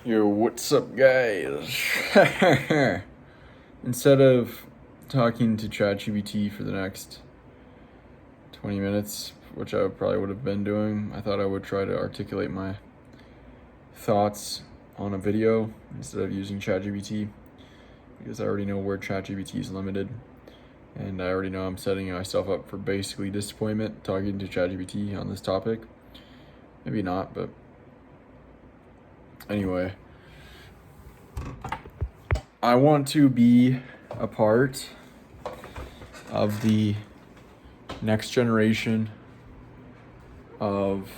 Yo, what's up, guys? Instead of talking to ChatGPT for the next 20 minutes, which I probably would have been doing, I thought I would try to articulate my thoughts on a video instead of using ChatGPT, because I already know where ChatGPT is limited, and I already know I'm setting myself up for basically disappointment talking to ChatGPT on this topic. Maybe not, but anyway. I want to be a part of the next generation of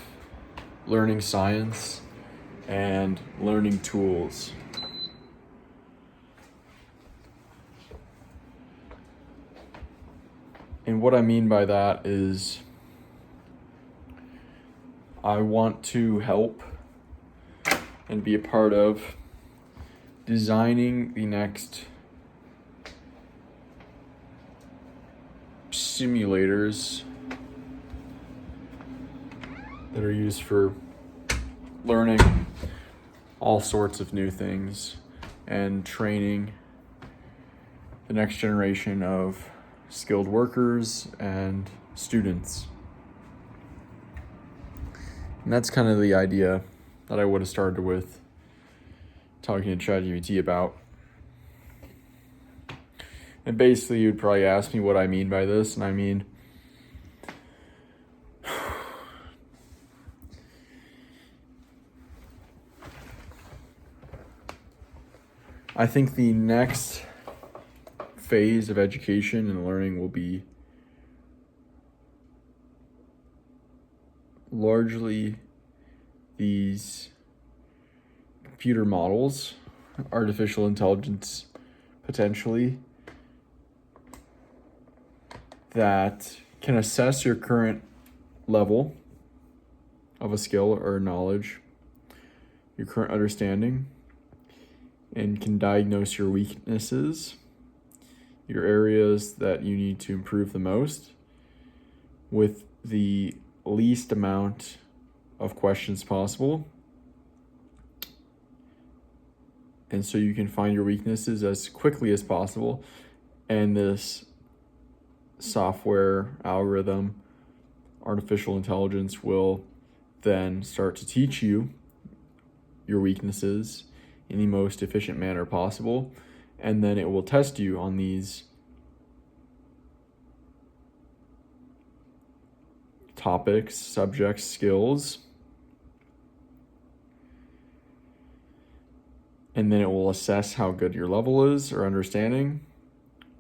learning science and learning tools. And what I mean by that is I want to help and be a part of designing the next simulators that are used for learning all sorts of new things and training the next generation of skilled workers and students. And that's kind of the idea that I would have started with talking to ChatGPT about. And basically, you'd probably ask me what I mean by this, and I mean, I think the next phase of education and learning will be largely these computer models, artificial intelligence potentially, that can assess your current level of a skill or knowledge, your current understanding, and can diagnose your weaknesses, your areas that you need to improve the most, with the least amount of questions possible. And so you can find your weaknesses as quickly as possible. And this software algorithm, artificial intelligence, will then start to teach you your weaknesses in the most efficient manner possible. And then it will test you on these topics, subjects, skills. And then it will assess how good your level is or understanding.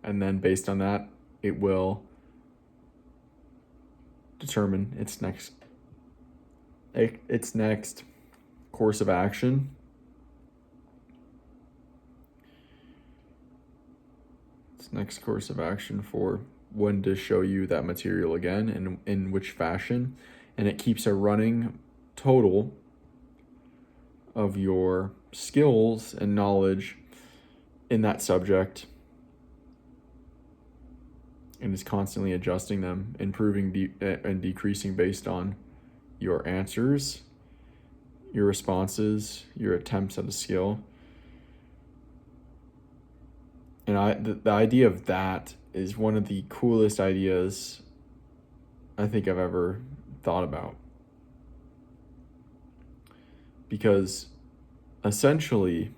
And then based on that, it will determine its next course of action. Its next course of action for when to show you that material again and in which fashion. And it keeps a running total of your skills and knowledge in that subject, and is constantly adjusting them, improving and decreasing based on your answers, your responses, your attempts at a skill. And the idea of that is one of the coolest ideas I think I've ever thought about. Because essentially,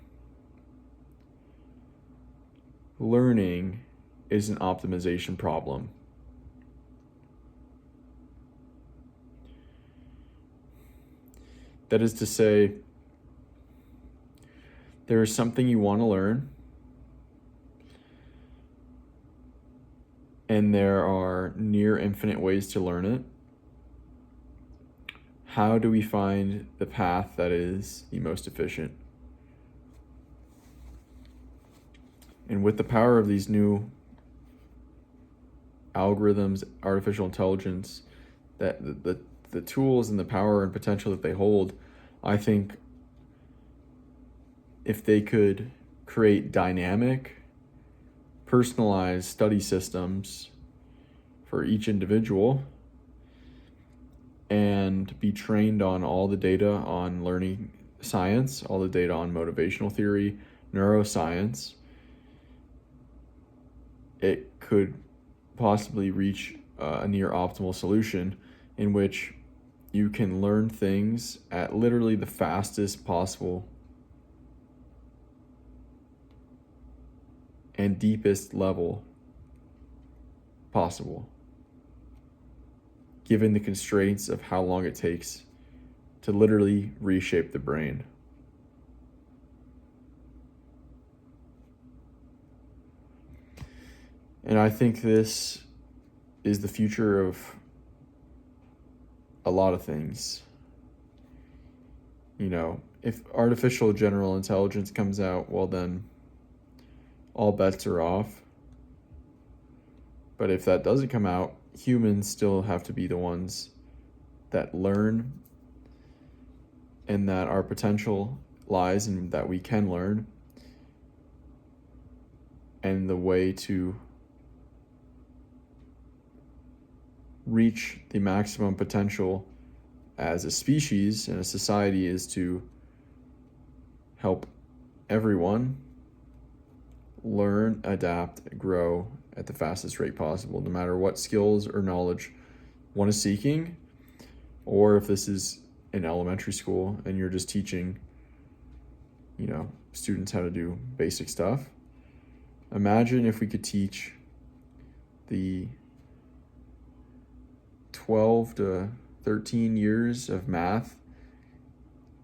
learning is an optimization problem. That is to say, there is something you want to learn, and there are near infinite ways to learn it. How do we find the path that is the most efficient? And with the power of these new algorithms, artificial intelligence, that the tools and the power and potential that they hold, I think if they could create dynamic, personalized study systems for each individual and be trained on all the data on learning science, all the data on motivational theory, neuroscience, it could possibly reach a near optimal solution in which you can learn things at literally the fastest possible and deepest level possible, given the constraints of how long it takes to literally reshape the brain. And I think this is the future of a lot of things. You know, if artificial general intelligence comes out, well then all bets are off. But if that doesn't come out, humans still have to be the ones that learn, and that our potential lies in that we can learn, and the way to reach the maximum potential as a species and a society is to help everyone learn, adapt, grow at the fastest rate possible, no matter what skills or knowledge one is seeking, or if this is in elementary school and you're just teaching, students how to do basic stuff. Imagine if we could teach the 12 to 13 years of math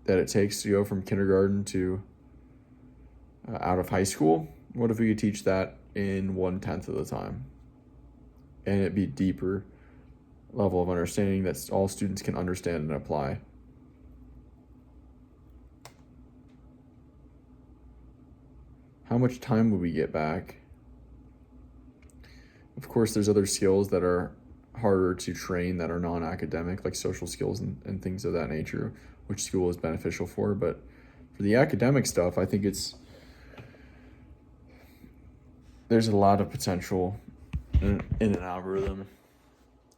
that it takes to go from kindergarten to out of high school. What if we could teach that in 1/10 of the time? And it'd be deeper level of understanding that all students can understand and apply. How much time would we get back? Of course, there's other skills that are harder to train that are non-academic, like social skills and things of that nature, which school is beneficial for. But for the academic stuff, I think there's a lot of potential in an algorithm,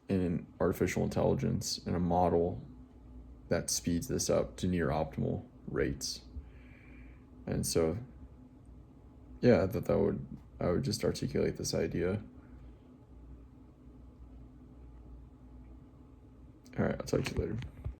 in an artificial intelligence, in a model that speeds this up to near optimal rates. And so, yeah, I would just articulate this idea. All right, I'll talk to you later.